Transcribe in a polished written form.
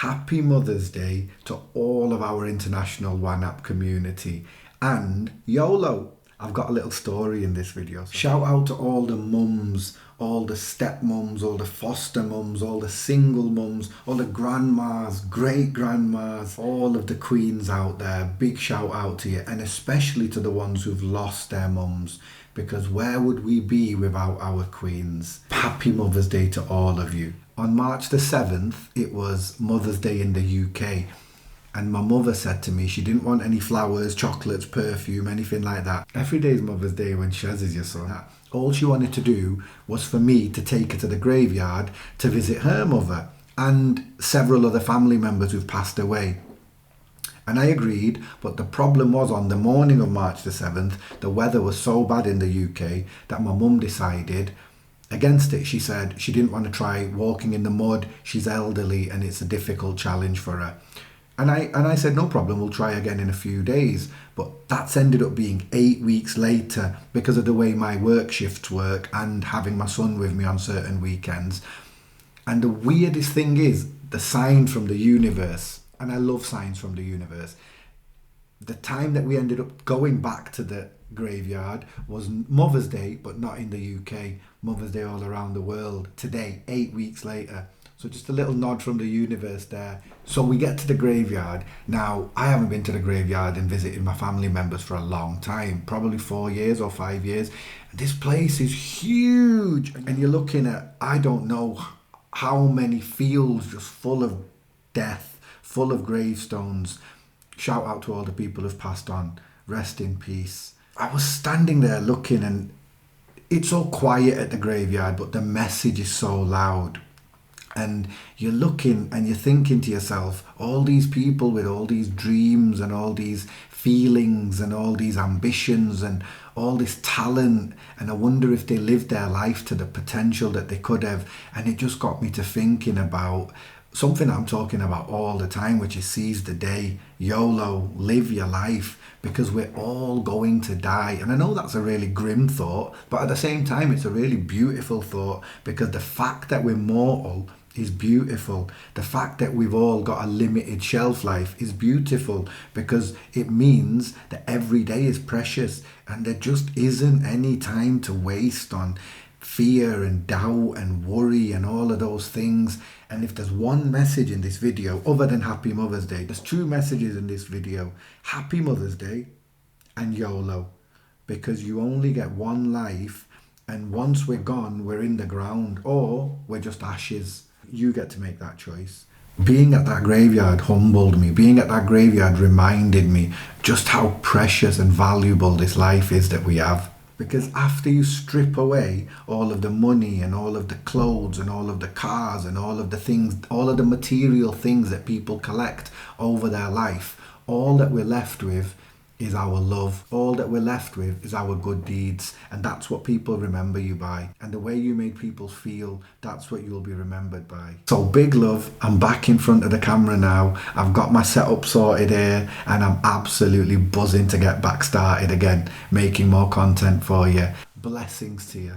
Happy Mother's Day to all of our International WANAP community, and YOLO. I've got a little story in this video. Shout out to all the mums, all the stepmums, all the foster mums, all the single mums, all the grandmas, great grandmas, all of the queens out there. Big shout out to you, and especially to the ones who've lost their mums, because where would we be without our queens? Happy Mother's Day to all of you. On March the 7th, it was Mother's Day in the UK. And my mother said to me she didn't want any flowers, chocolates, perfume, anything like that. Every day is Mother's Day when Shez is your son. All she wanted to do was for me to take her to the graveyard to visit her mother and several other family members who've passed away. And I agreed, but the problem was on the morning of March the 7th, the weather was so bad in the UK that my mum decided against it. She said she didn't want to try walking in the mud. She's elderly and it's a difficult challenge for her. And I said, no problem, we'll try again in a few days. But that's ended up being 8 weeks later because of the way my work shifts work and having my son with me on certain weekends. And the weirdest thing is the sign from the universe, and I love signs from the universe. The time that we ended up going back to the graveyard was Mother's Day, but not in the UK. Mother's Day all around the world. Today, 8 weeks later. So just a little nod from the universe there. So we get to the graveyard. Now, I haven't been to the graveyard and visited my family members for a long time, probably 4 years or 5 years. This place is huge. And you're looking at, I don't know how many fields just full of death, full of gravestones. Shout out to all the people who've passed on. Rest in peace. I was standing there looking, and it's so quiet at the graveyard, but the message is so loud. And you're looking and you're thinking to yourself, all these people with all these dreams and all these feelings and all these ambitions and all this talent, and I wonder if they lived their life to the potential that they could have. And it just got me to thinking about something I'm talking about all the time, which is seize the day, YOLO, live your life, because we're all going to die. And I know that's a really grim thought, but at the same time, it's a really beautiful thought, because the fact that we're mortal is beautiful. The fact that we've all got a limited shelf life is beautiful, because it means that every day is precious and there just isn't any time to waste on fear and doubt and worry and all of those things. And if there's one message in this video other than Happy Mother's Day, there's two messages in this video: Happy Mother's Day and YOLO, because you only get one life, and once we're gone, we're in the ground or we're just ashes. You get to make that choice. Being at that graveyard humbled me. Being at that graveyard reminded me just how precious and valuable this life is that we have. Because after you strip away all of the money and all of the clothes and all of the cars and all of the things, all of the material things that people collect over their life, all that we're left with is our love. All that we're left with is our good deeds, and that's what people remember you by. And the way you made people feel, that's what you'll be remembered by. So big love. I'm back in front of the camera now. I've got my setup sorted here, and I'm absolutely buzzing to get back started again, making more content for you. Blessings to you.